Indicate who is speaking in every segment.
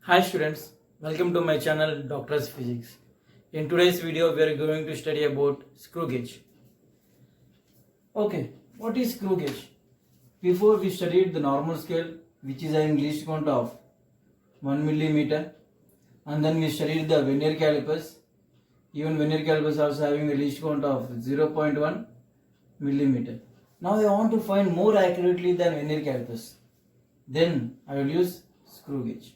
Speaker 1: Hi students, welcome to my channel Doctor's Physics. In today's video we are going to study about screw gauge. Okay, what is screw gauge? Before we studied the normal scale which is having least count of 1 millimeter, and then we studied the vernier calipers. Even vernier calipers also having a least count of 0.1 millimeter. Now I want to find more accurately than vernier calipers. Then I will use screw gauge.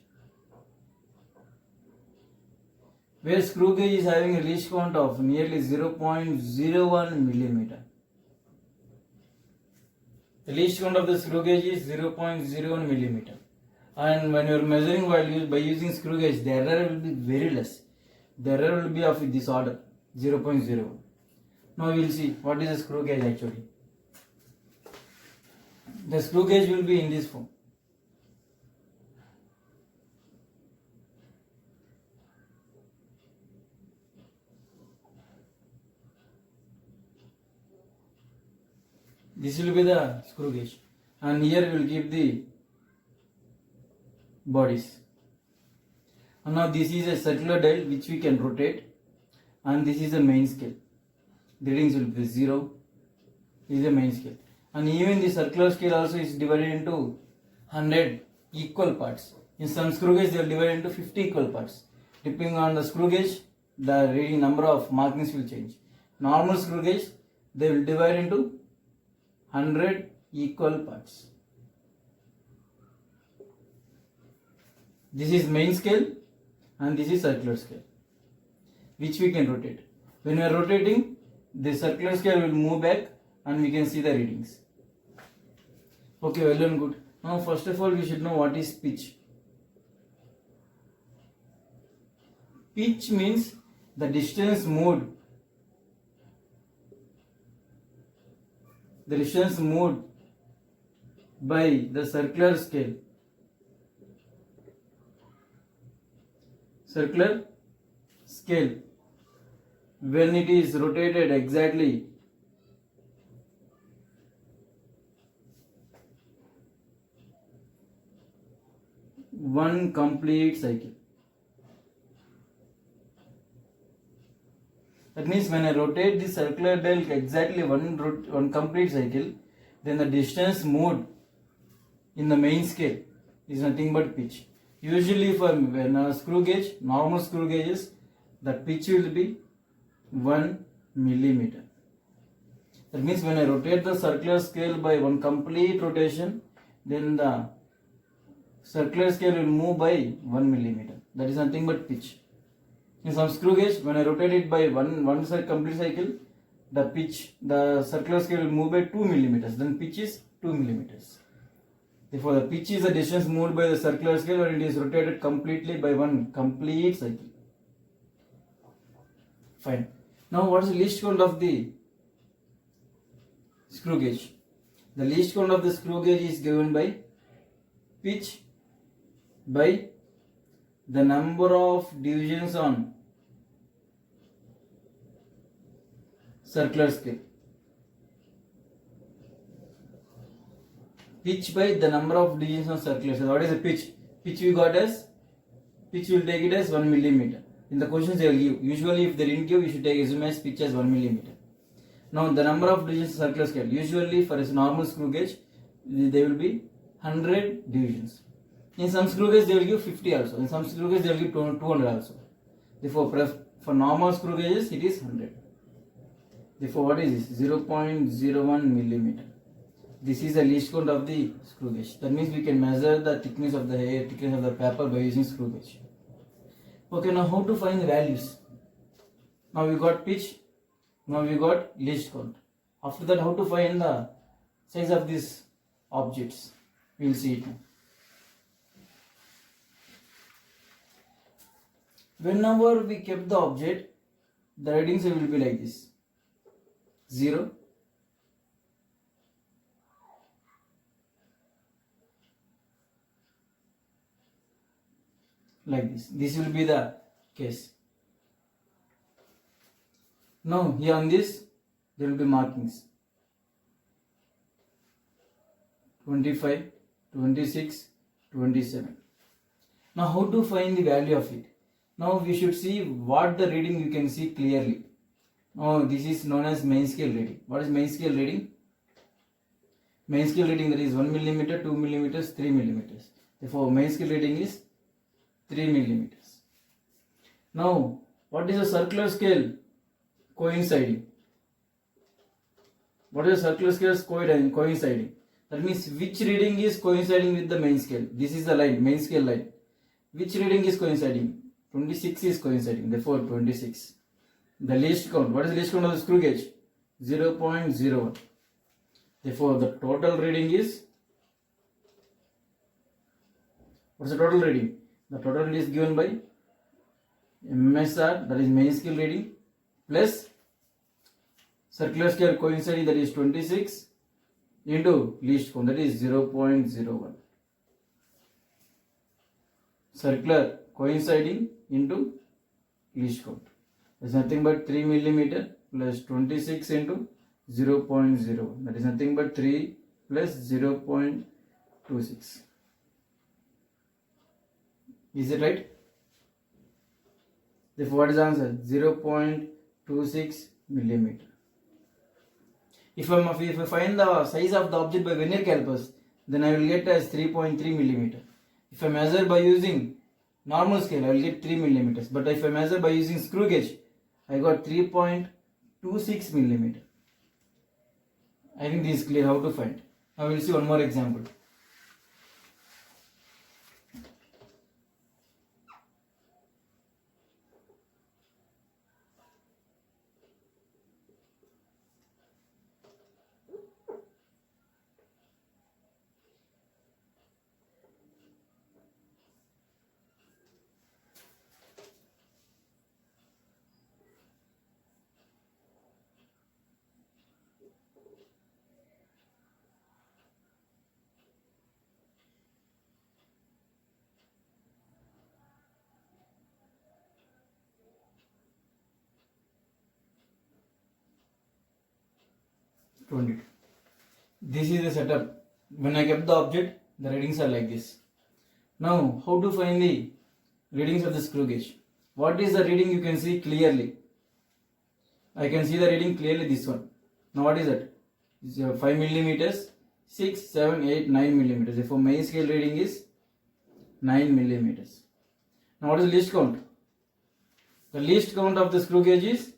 Speaker 1: Where screw gauge is having a least count of nearly 0.01 millimeter. The least count of the screw gauge is 0.01 millimeter. And when you are measuring by using screw gauge, the error will be very less. The error will be of this order, 0.01. Now we will see what is a screw gauge actually. The screw gauge will be in this form. This will be the screw gauge, and here we will keep the bodies. And now this is a circular dial which we can rotate, and this is the main scale. The readings will be 0. This is the main scale, and even the circular scale also is divided into 100 equal parts. In some screw gauge they will divide into 50 equal parts. Depending on the screw gauge, the reading number of markings will change. Normal screw gauge they will divide into 100 equal parts. This is main scale and this is circular scale which we can rotate. When we are rotating, the circular scale will move back and we can see the readings. Okay, well and good. Now first of all we should know what is pitch. Pitch means the distance moved. The distance moved by the circular scale. Circular scale when it is rotated exactly one complete cycle. That means when I rotate the circular dial exactly one complete cycle, then the distance moved in the main scale is nothing but pitch. Usually for when a screw gauge, normal screw gauges, the pitch will be 1 millimeter. That means when I rotate the circular scale by one complete rotation, then the circular scale will move by 1 millimeter. That is nothing but pitch. In some screw gauge, when I rotate it by one complete cycle, the circular scale will move by 2 millimeters. Then pitch is 2 millimeters. Therefore, the pitch is the distance moved by the circular scale when it is rotated completely by one complete cycle. Fine. Now, what is the least count of the screw gauge? The least count of the screw gauge is given by pitch by the number of divisions on circular scale. Pitch by the number of divisions on circular scale. What is the pitch? Pitch we got as, pitch will take it as 1 millimeter. In the questions they will give. Usually if they didn't give, you should take assume as pitch as 1 millimeter. Now the number of divisions on circular scale. Usually for a normal screw gauge, there will be 100 divisions. In some screw gauge they will give 50 also. In some screw gauge they will give 200 also. Therefore for normal screw gauges it is 100. Therefore what is this? 0.01 millimeter. This is the least count of the screw gauge. That means we can measure the thickness of the hair, thickness of the paper by using screw gauge. Okay, now how to find the values? Now we got pitch. Now we got least count. After that, how to find the size of these objects? We will see it now. Whenever we kept the object, the readings will be like this: 0, like this. This will be the case. Now here on this there will be markings: 25, 26, 27. Now how to find the value of it? Now we should see what the reading you can see clearly. Now this is known as main scale reading. What is main scale reading? Main scale reading, that is 1 millimeter, 2 millimeters, 3 millimeters. Therefore main scale reading is 3 millimeters. Now what is a circular scale coinciding? What is a circular scale coinciding? That means which reading is coinciding with the main scale. This is the line, main scale line. Which reading is coinciding? 26 is coinciding, therefore 26. The least count. What is the least count of the screw gauge? 0.01. Therefore the total reading is, what is the total reading? The total reading is given by MSR, that is main scale reading, plus circular scale coinciding, that is 26, into least count, that is 0.01. Circular coinciding into least count is nothing but 3 millimeter plus 26 into 0.01, that is nothing but 3 plus 0.26. Is it right? Therefore what is the answer? 0.26 millimeter. If I find the size of the object by vernier calipers, then I will get as 3.3 millimeter. If I measure by using normal scale, I will get 3 millimeters. But if I measure by using screw gauge, I got 3.26 millimeter. I think this is clear how to find. Now we will see one more example. This is the setup. When I kept the object, the readings are like this. Now, how to find the readings of the screw gauge? What is the reading you can see clearly? I can see the reading clearly, this one. Now what is that? It's 5 millimeters, 6, 7, 8, 9 millimeters. Therefore main scale reading is 9 millimeters. Now what is the least count? The least count of the screw gauge is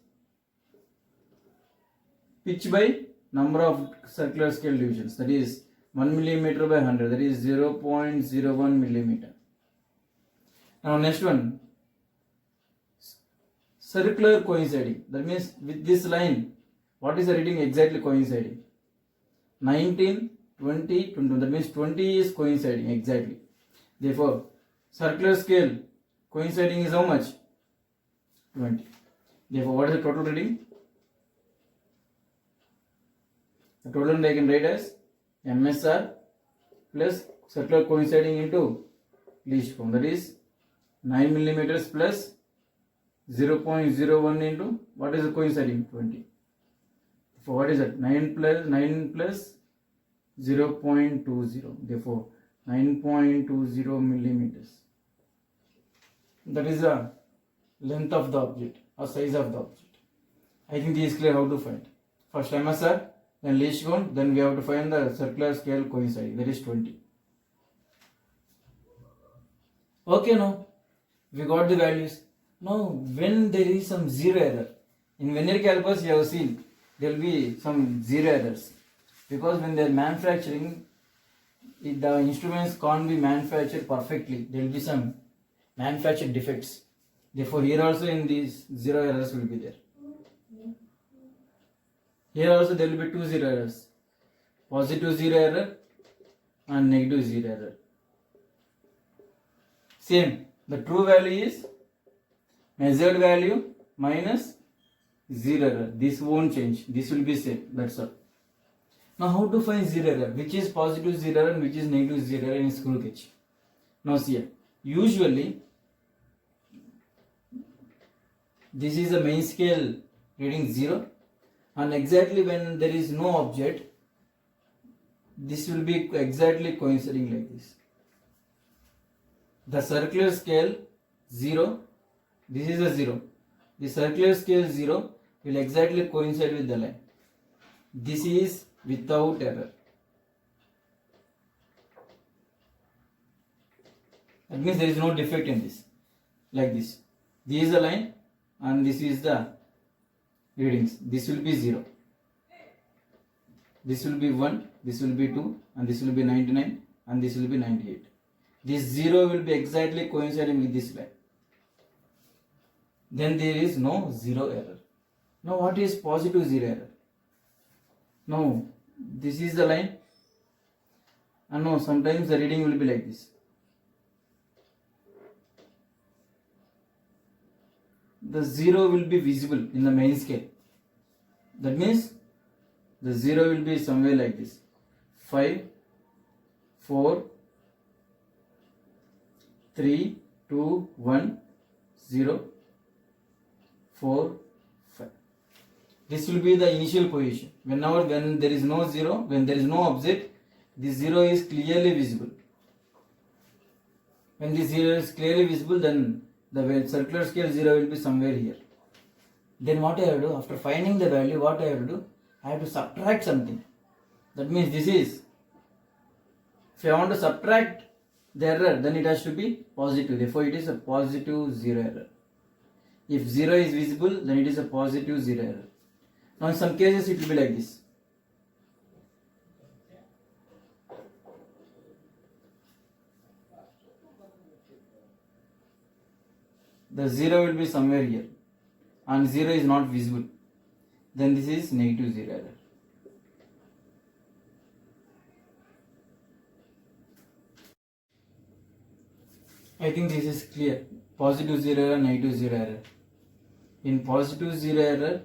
Speaker 1: pitch by number of circular scale divisions, that is 1 millimeter by 100, that is 0.01 millimeter. Now next one, circular coinciding, that means with this line, what is the reading exactly coinciding? 19, 20, 21, that means 20 is coinciding exactly. Therefore circular scale coinciding is how much? 20. Therefore what is the total reading? The total I can write as MSR plus circular coinciding into least count, that is 9 millimeters plus 0.01 into what is the coinciding? 20. So what is that? 9 plus 0.20. Therefore 9.20 millimeters. That is the length of the object or size of the object. I think this is clear how to find. First MSR, then least count, then we have to find the circular scale coinciding, that is 20. Okay, now we got the values. Now when there is some zero error, in vernier calipers you have seen there will be some zero errors, because when they are manufacturing, the instruments can't be manufactured perfectly, there will be some manufactured defects. Therefore here also in these zero errors will be there. Here also there will be two zero errors, positive zero error and negative zero error. Same, the true value is measured value minus zero error. This won't change, this will be same, that's all. Now how to find zero error? Which is positive zero error and which is negative zero error in screw gauge? Now see here, usually this is a main scale reading 0, and exactly when there is no object, this will be exactly coinciding like this. The circular scale 0, this is a 0. The circular scale 0 will exactly coincide with the line. This is without error. That means there is no defect in this. Like this. This is the line and this is the readings. This will be 0. This will be 1, this will be 2, and this will be 99, and this will be 98. This 0 will be exactly coinciding with this line. Then there is no 0 error. Now what is positive 0 error? No, this is the line, and no, sometimes the reading will be like this. The 0 will be visible in the main scale. That means the 0 will be somewhere like this. 5, 4, 3, 2, 1, 0, 4, 5. This will be the initial position. When there is no 0, when there is no object, this 0 is clearly visible. When this 0 is clearly visible, then the circular scale 0 will be somewhere here. Then what I have to do? After finding the value, what I have to do? I have to subtract something. That means this is, if I want to subtract the error, then it has to be positive. Therefore, it is a positive 0 error. If 0 is visible, then it is a positive 0 error. Now, in some cases, it will be like this. The 0 will be somewhere here, and 0 is not visible. Then this is negative 0 error. I think this is clear. Positive 0 error, negative 0 error. In positive 0 error,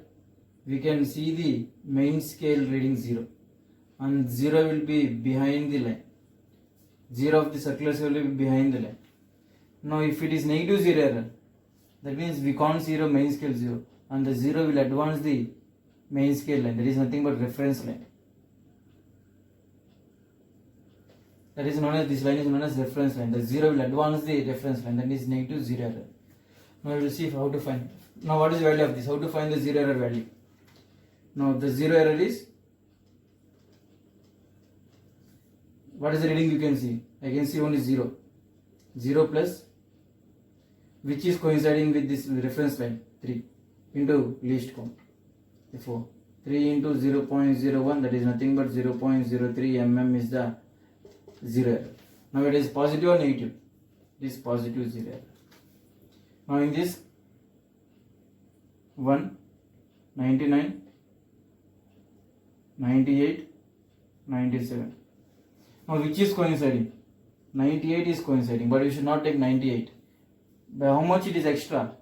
Speaker 1: we can see the main scale reading 0, and 0 will be behind the line. 0 of the circular scale will be behind the line. Now, if it is negative 0 error, that means we can't see the main scale 0, and the 0 will advance the main scale line. That is nothing but reference line. That is known as, this line is known as reference line. The 0 will advance the reference line. That is negative 0 error. Now we will see how to find. Now what is the value of this? How to find the 0 error value? Now the 0 error is, what is the reading you can see? I can see only 0. 0 plus, which is coinciding with this reference line, 3 into least count. Therefore 3 into 0.01, that is nothing but 0.03 mm is the 0 error. Now it is positive or negative? It is positive 0 error. Now in this 1, 99, 98, 97. Now which is coinciding? 98 is coinciding, but you should not take 98. By how much it is extra?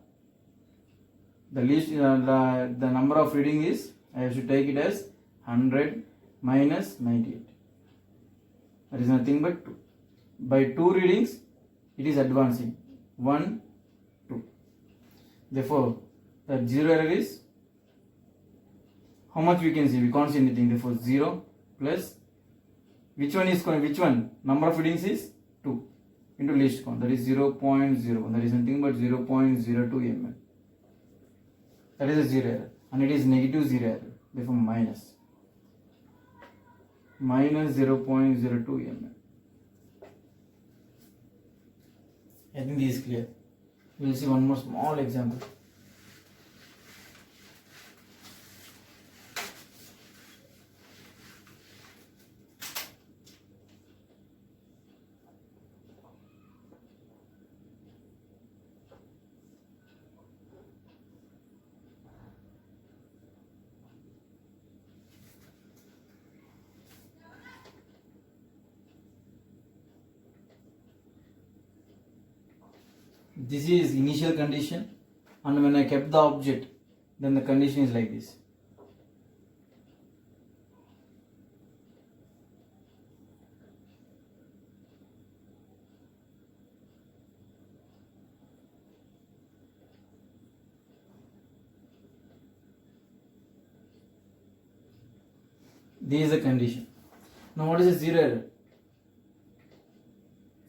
Speaker 1: The least, the number of reading is, I should take it as 100 minus 98. That is nothing but 2. By 2 readings, it is advancing. 1, 2. Therefore, the 0 error is, how much we can see? We can't see anything. Therefore, 0 plus, which one is, which one? Number of readings is 2 into least count. That is 0.01. That is nothing but 0.02 mm. That is a 0 error. And it is negative 0 error. Therefore, minus 0.02 mm. I think this is clear. We will see one more small example. This is initial condition, and when I kept the object, then the condition is like this. This is the condition. Now what is the 0 error?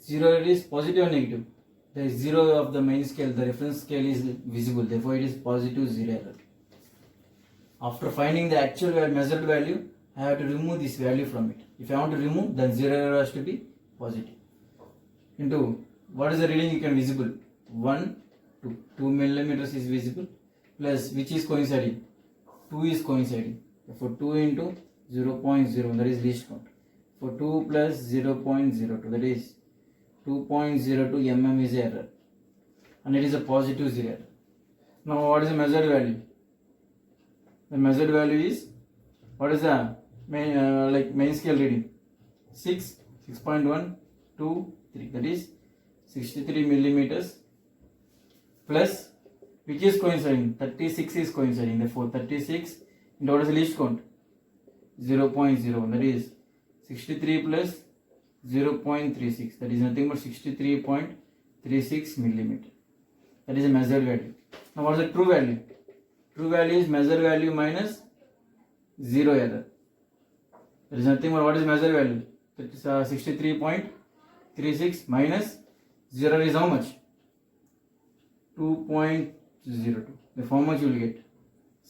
Speaker 1: 0 error is positive or negative? the 0 of the main scale, the reference scale is visible, therefore it is positive 0 error. After finding the actual measured value, I have to remove this value from it. If I want to remove, then 0 error has to be positive. Into what is the reading you can visible? 1, 2. 2 millimeters is visible, plus which is coinciding? 2 is coinciding. For 2 into 0.0, that is least count. For 2 plus 0.02, that is 2.02 mm is error, and it is a positive 0 error. Now what is the measured value? The measured value is, what is the main scale reading? 6, 6.1, 2, 3, that is 63 millimeters, plus which is coinciding? 36 is coinciding, therefore 36 into what is the least count? 0.01, that is 63 plus 0.36, that is nothing but 63.36 millimeter. That is a measured value. Now what is the true value? True value is measured value minus 0 error. There is nothing but what is measured value? That is 63.36 minus 0 is how much? 2.02. Therefore how much you will get?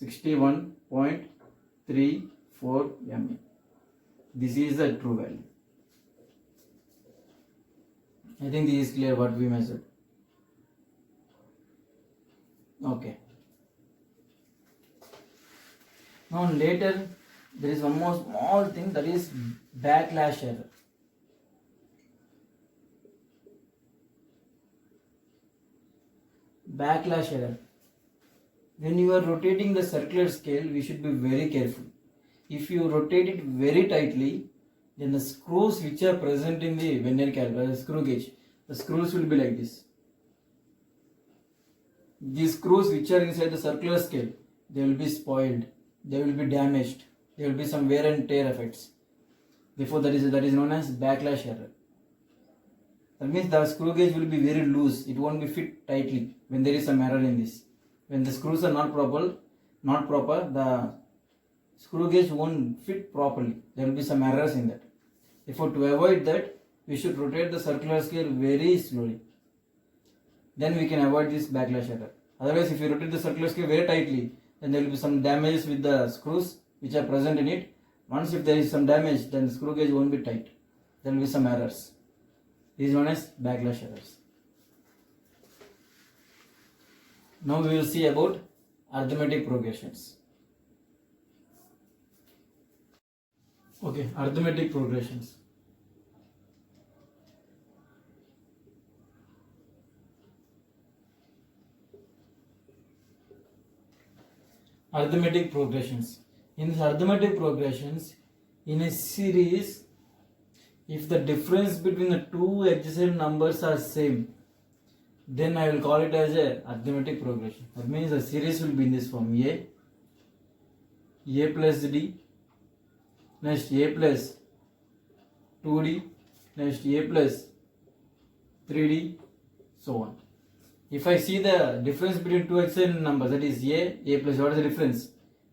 Speaker 1: 61.34 mm. This is the true value. I think this is clear what we measured. Okay. Now later there is one more small thing, that is backlash error. Backlash error. When you are rotating the circular scale, we should be very careful. If you rotate it very tightly, then the screws which are present in the vernier caliper, screw gauge, the screws will be like this. These screws which are inside the circular scale, they will be spoiled, they will be damaged, there will be some wear and tear effects. Therefore that is known as backlash error. That means the screw gauge will be very loose, it won't be fit tightly when there is some error in this. When the screws are not proper, the screw gauge won't fit properly, there will be some errors in that. Therefore to avoid that, we should rotate the circular scale very slowly. Then we can avoid this backlash error. Otherwise, if you rotate the circular scale very tightly, then there will be some damages with the screws which are present in it. Once if there is some damage, then the screw gauge won't be tight. There will be some errors. This is known as backlash errors. Now we will see about arithmetic progressions. Okay, arithmetic progressions. Arithmetic progressions. In these arithmetic progressions, in a series, if the difference between the two adjacent numbers are same, then I will call it as a arithmetic progression. That means the series will be in this form: a plus d, next a plus 2d, next a plus 3d, so on. If I see the difference between two adjacent numbers, that is a plus, what is the difference?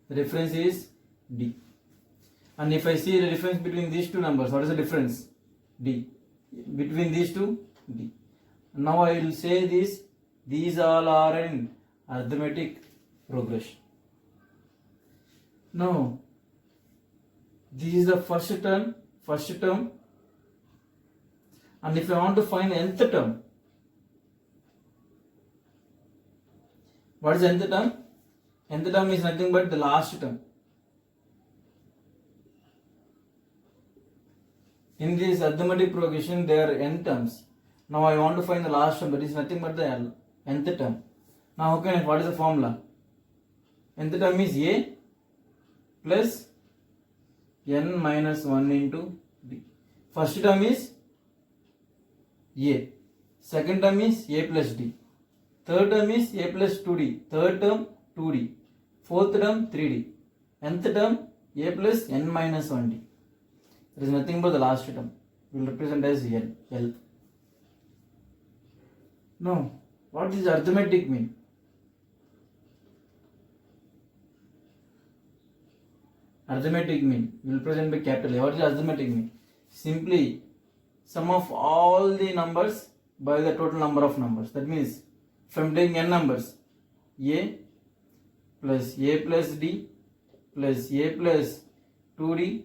Speaker 1: The difference is d. And if I see the difference between these two numbers, what is the difference? D. Between these two, d. Now I will say this, these all are in arithmetic progression. Now, this is the first term, and if I want to find nth term, what is the nth term? Nth term is nothing but the last term. In this arithmetic progression, there are n terms. Now I want to find the last term, that is nothing but the nth term. Now what is the formula? Nth term is a plus n minus 1 into d. First term is a. Second term is a plus d. Third term is a plus 2d. Third term 2d. Fourth term 3d. Nth term a plus n minus 1d. There is nothing but the last term. We will represent as L. Now, what does arithmetic mean? Arithmetic mean, we will present by capital A. What does arithmetic mean? Simply, sum of all the numbers by the total number of numbers. That means if I am taking n numbers, a plus d plus a plus 2d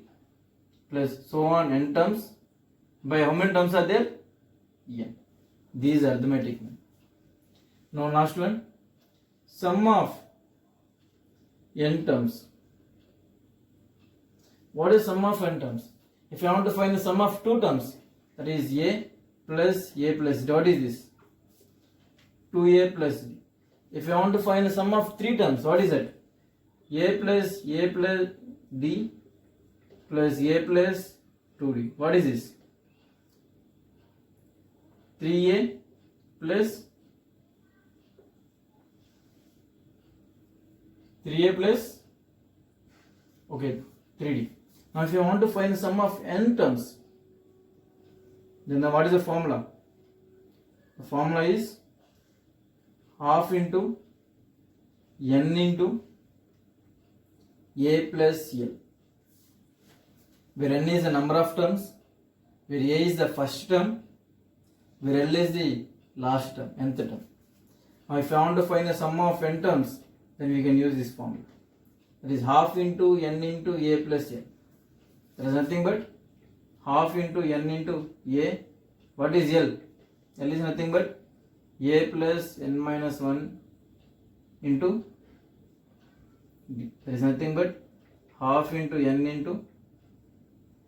Speaker 1: plus so on n terms, by how many terms are there? n. This is arithmetic mean. Now last one, sum of n terms. What is sum of n terms? If I want to find the sum of two terms, that is a plus d, what is this? 2a plus d. If I want to find the sum of three terms, what is it? a plus d plus a plus 2d. What is this? 3a plus 3d. Now if you want to find the sum of n terms, then what is the formula? The formula is half into n into a plus l, where n is the number of terms, where a is the first term, where l is the last term, nth term. Now if I want to find the sum of n terms, then we can use this formula. That is half into n into a plus l. There is nothing but half into n into a. What is l? L is nothing but a plus n minus 1 into d. There is nothing but half into n into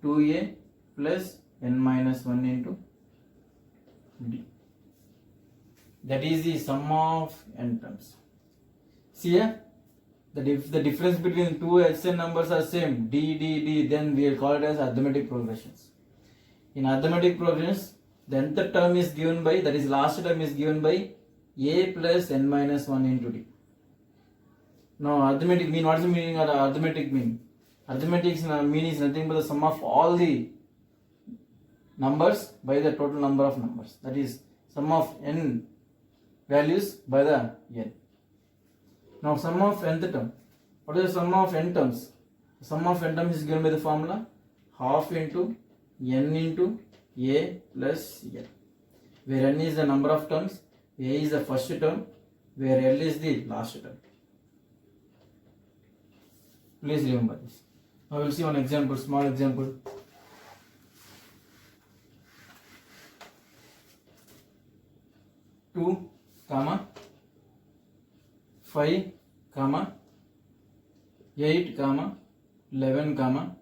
Speaker 1: 2a plus n minus 1 into d. That is the sum of n terms. See here, if the difference between two Hn numbers are same, d, then we will call it as arithmetic progressions. In arithmetic progressions, the nth term is given by, that is last term is given by a plus n minus 1 into d. Now arithmetic mean, what is the meaning of arithmetic mean? Arithmetic mean is nothing but the sum of all the numbers by the total number of numbers. That is sum of n values by the n. Now sum of nth term. What is the sum of n terms? The sum of n terms is given by the formula half into n into a plus l, where n is the number of terms, a is the first term, where l is the last term. Please remember this. Now we will see one example, small example. Two, 5, 8, 11,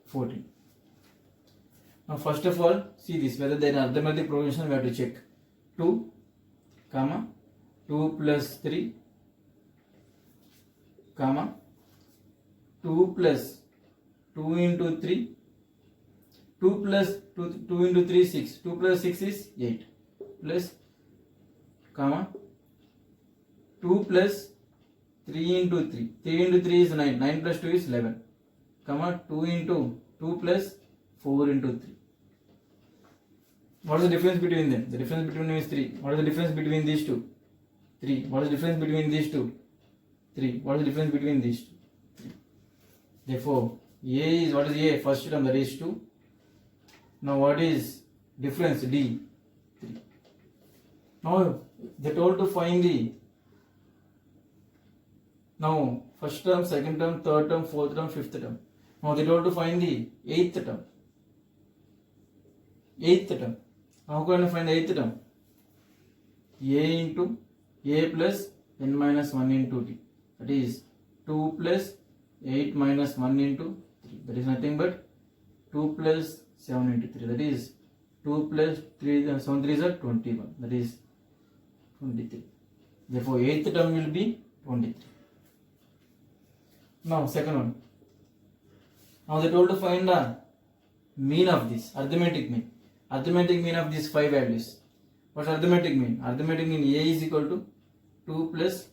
Speaker 1: 14. Now first of all, see this, whether there is arithmetic progression we have to check. 2, 2 plus 3, 2 plus 2 into 3, 2 plus 2 into 3 is 6, 2 plus 6 is 8, plus 2 plus 3 into 3, 3 into 3 is 9, 9 plus 2 is 11, 2 into 2 plus 4 into 3. What is the difference between them? The difference between them is 3. What is the difference between these two? 3. What is the difference between these two? 3. What is the difference between these two? 3. Therefore, a is, what is a? First term, that is 2. Now what is difference? D, 3. Now they told to find the, now first term, second term, third term, fourth term, fifth term. Now they told to find the eighth term. How can I find the eighth term? A into a plus n minus 1 into d. That is 2 plus 8 minus 1 into 3. That is nothing but 2 plus 7 into 3. That is 2 plus 3, 7 3 is 21. That is 23. Therefore, eighth term will be 23. Now, second one. Now they told to find the mean of this, arithmetic mean. Arithmetic mean of these 5 values. What's arithmetic mean? Arithmetic mean a is equal to 2 plus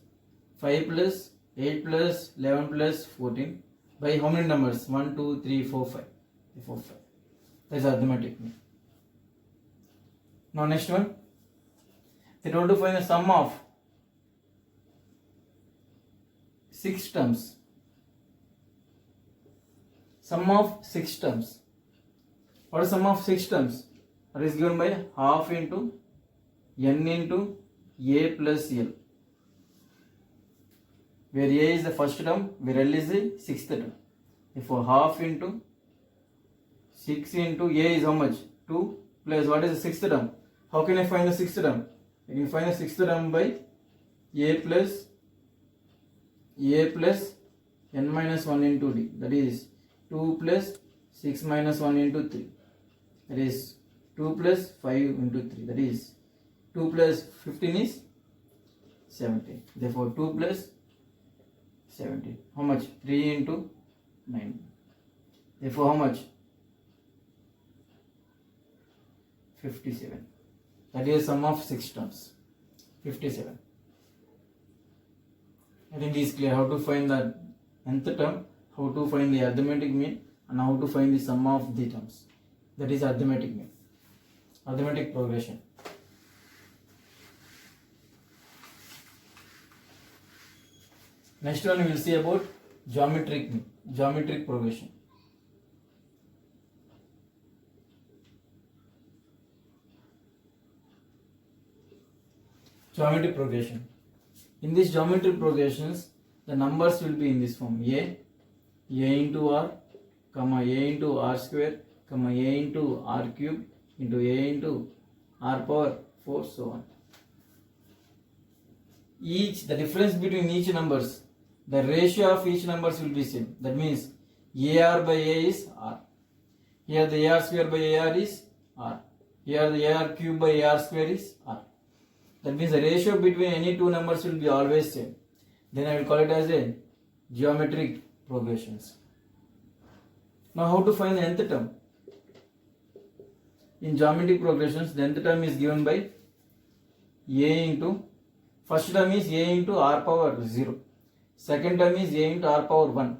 Speaker 1: 5 plus 8 plus 11 plus 14 by how many numbers? 1, 2, 3, 4, 5. 4, 5. That is arithmetic mean. Now next one. They told to find the sum of 6 terms. Sum of 6 terms. What is sum of 6 terms? That is given by half into n into a plus l, where a is the first term, where l is the sixth term. Therefore half into 6 into a is how much? 2 plus what is the sixth term? How can I find the sixth term? I can find the sixth term by a plus n minus 1 into d, that is 2 plus 6 minus 1 into 3, that is 2 plus 5 into 3, that is 2 plus 15 is 17. Therefore 2 plus 17, how much? 3 into 9. Therefore how much? 57. That is sum of 6 terms. 57. I think it is clear how to find the nth term, how to find the arithmetic mean, and how to find the sum of the terms. That is arithmetic mean, arithmetic progression. Next one we will see about geometric mean, geometric progression. Geometric progression. In this geometric progressions, the numbers will be in this form: a into r, comma a into r square, comma a into r cube, into a into r power 4, so on. The difference between each numbers, the ratio of each numbers will be same. That means ar by a is r. Here the ar square by ar is r. Here the ar cube by ar square is r. That means the ratio between any two numbers will be always same. Then I will call it as a geometric progressions. Now how to find the nth term? In geometric progressions, the nth term is given by a into, first term is a into r power 0. Second term is a into r power 1.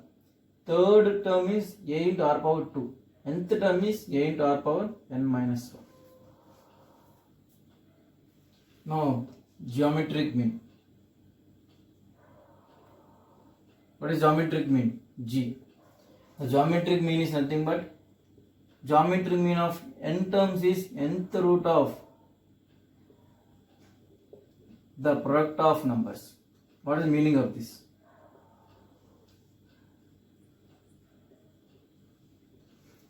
Speaker 1: Third term is a into r power 2. Nth term is a into r power n minus 1. Now, geometric mean. What is geometric mean? G. The geometric mean is nothing but geometric mean of n terms is nth root of the product of numbers. What is the meaning of this?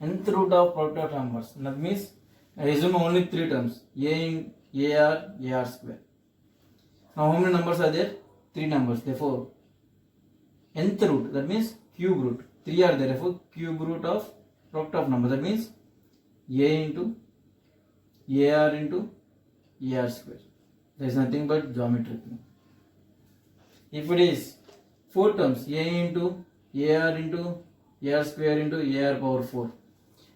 Speaker 1: Nth root of product of numbers. That means I assume only three terms: ar square. Now how many numbers are there? 3 numbers. Therefore nth root, that means cube root, 3 are there. Therefore cube root of product of number, that means a into ar into ar square. There is nothing but geometric mean. If it is 4 terms, a into ar into ar square into ar power 4,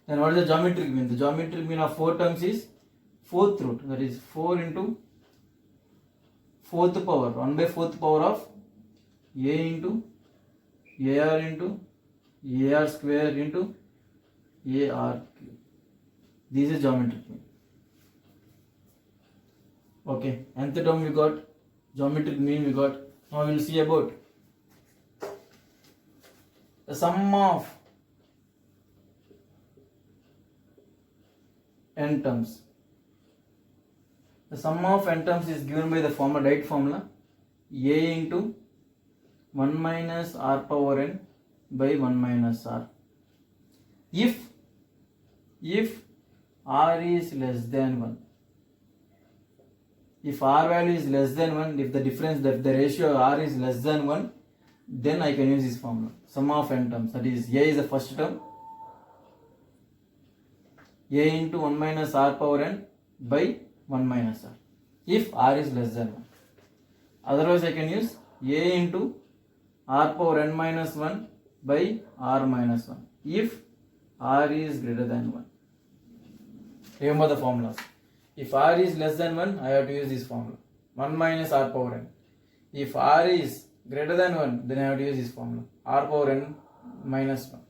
Speaker 1: then what is the geometric mean? The geometric mean of 4 terms is fourth root, that is 4 into fourth power, 1 by fourth power of a into ar into ar square into ar cube. This is geometric mean. Okay, nth term we got, geometric mean we got. Now we will see about the sum of n terms. The sum of n terms is given by the formula, right formula, a into 1 minus r power n by 1 minus r. If r is less than 1, if r value is less than 1, if the difference, that the ratio r is less than 1, then I can use this formula, sum of n terms. That is, a is the first term, a into 1 minus r power n by 1 minus r, if r is less than 1. Otherwise I can use a into r power n minus 1 by r minus 1, if r is greater than 1. Remember the formulas. If r is less than 1, I have to use this formula, 1 minus r power n. If r is greater than 1, then I have to use this formula, r power n minus 1.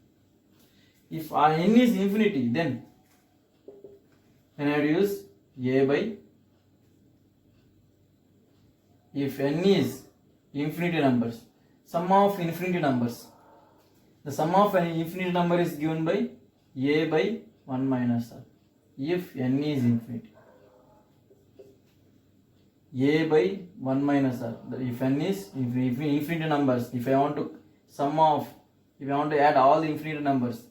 Speaker 1: If n is infinity, then I have to use a by, if n is infinity numbers, sum of infinity numbers, the sum of an infinity number is given by a by 1 minus r. if n is infinity. A by 1 minus r. If n is infinite numbers, if I want to if I want to add all the infinite numbers,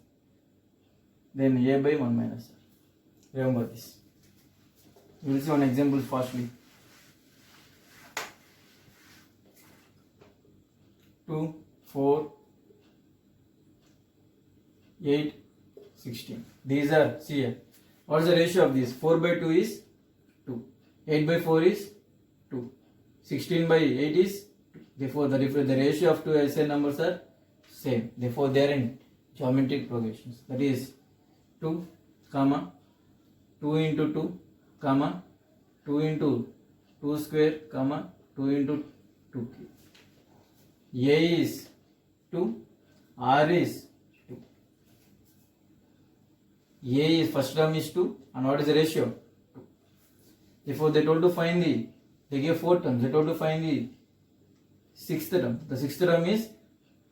Speaker 1: then a by 1 minus r. Remember this. We will see one example fastly. 2, 4, 8, 16. These are, see here. What is the ratio of these? 4 by 2 is 2. 8 by 4 is 2. 16 by 8 is 2. Therefore, the ratio of two SI numbers are same. Therefore, they are in geometric progressions. That is 2, comma, 2 into 2, comma, 2 into 2 square, comma, 2 into 2 cube. A is 2, R is 2. A is first term is 2, and what is the ratio? 2. Therefore, they told to find they gave 4 terms, they told to find the sixth term. The sixth term is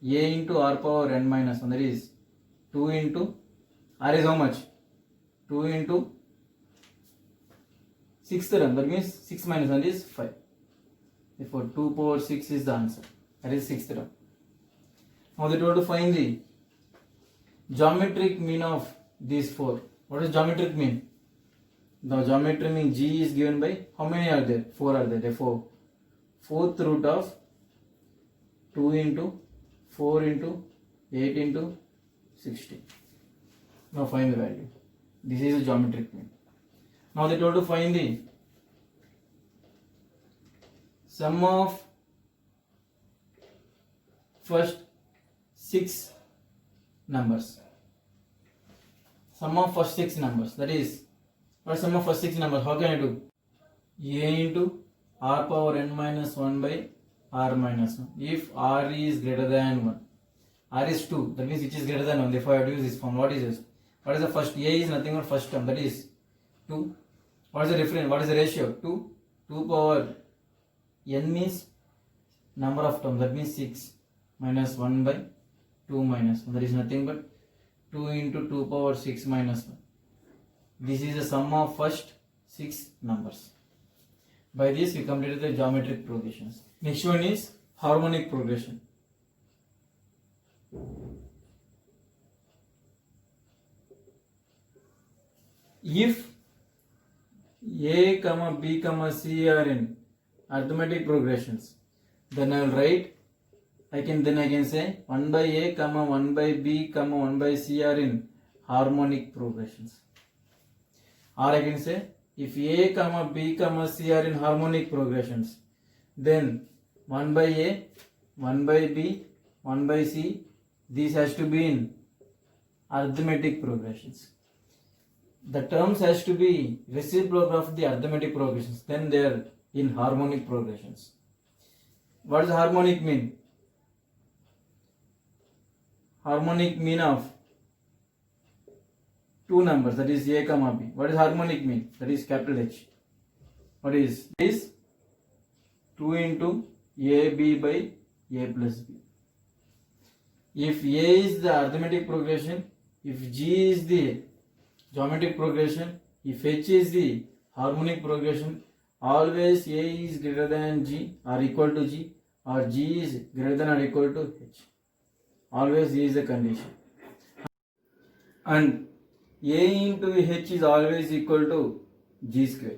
Speaker 1: A into R power n minus 1, that is 2 into, R is how much? 2 into sixth term, that means 6 minus 1 is 5. Therefore, 2 power 6 is the answer. That is sixth term. Now they told to find the geometric mean of these 4. What is geometric mean? The geometric mean G is given by, how many are there? 4 are there. Therefore, fourth root of 2 into 4 into 8 into 16. Now find the value. This is the geometric mean. Now they told to find the sum of first 6 numbers. Sum of first 6 numbers. That is, what is sum of first 6 numbers? How can I do? A into R power n minus 1 by R minus 1. If R is greater than 1. R is 2. That means which is greater than 1. Therefore, I have to use this form. What is this? What is the first? A is nothing but first term. That is 2. What is the difference? What is the ratio? 2. 2 power n means number of terms. That means 6 minus 1 by 2 minus 1. That is nothing but 2 into 2 power 6 minus 1. This is the sum of first 6 numbers. By this we completed the geometric progressions. Next one is harmonic progression. If A, B, C are in arithmetic progressions, then I will write, I can say 1 by A, 1 by B, 1 by C are in harmonic progressions. Or I can say, if A, B, C are in harmonic progressions, then 1 by A, 1 by B, 1 by C, these has to be in arithmetic progressions. The terms has to be reciprocal of the arithmetic progressions, then they are in harmonic progressions. What does harmonic mean? Harmonic mean of two numbers, that is A, B. What is harmonic mean? That is capital H. What is this? 2 into AB by A plus B. If A is the arithmetic progression, if G is the geometric progression, if H is the harmonic progression, always A is greater than G or equal to G, or G is greater than or equal to H. Always this is the condition. And A into H is always equal to G square.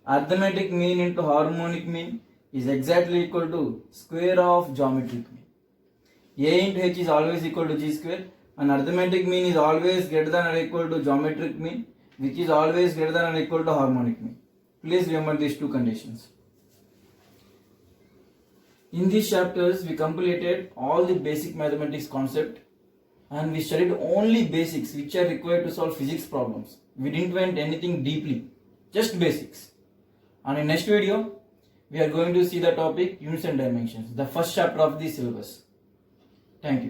Speaker 1: Arithmetic mean into harmonic mean is exactly equal to square of geometric mean. A into H is always equal to G square, and arithmetic mean is always greater than or equal to geometric mean, which is always greater than or equal to harmonic mean. Please remember these two conditions. In these chapters, we completed all the basic mathematics concept, and we studied only basics which are required to solve physics problems. We didn't went anything deeply, just basics. And in next video, we are going to see the topic units and dimensions, the first chapter of the syllabus. Thank you.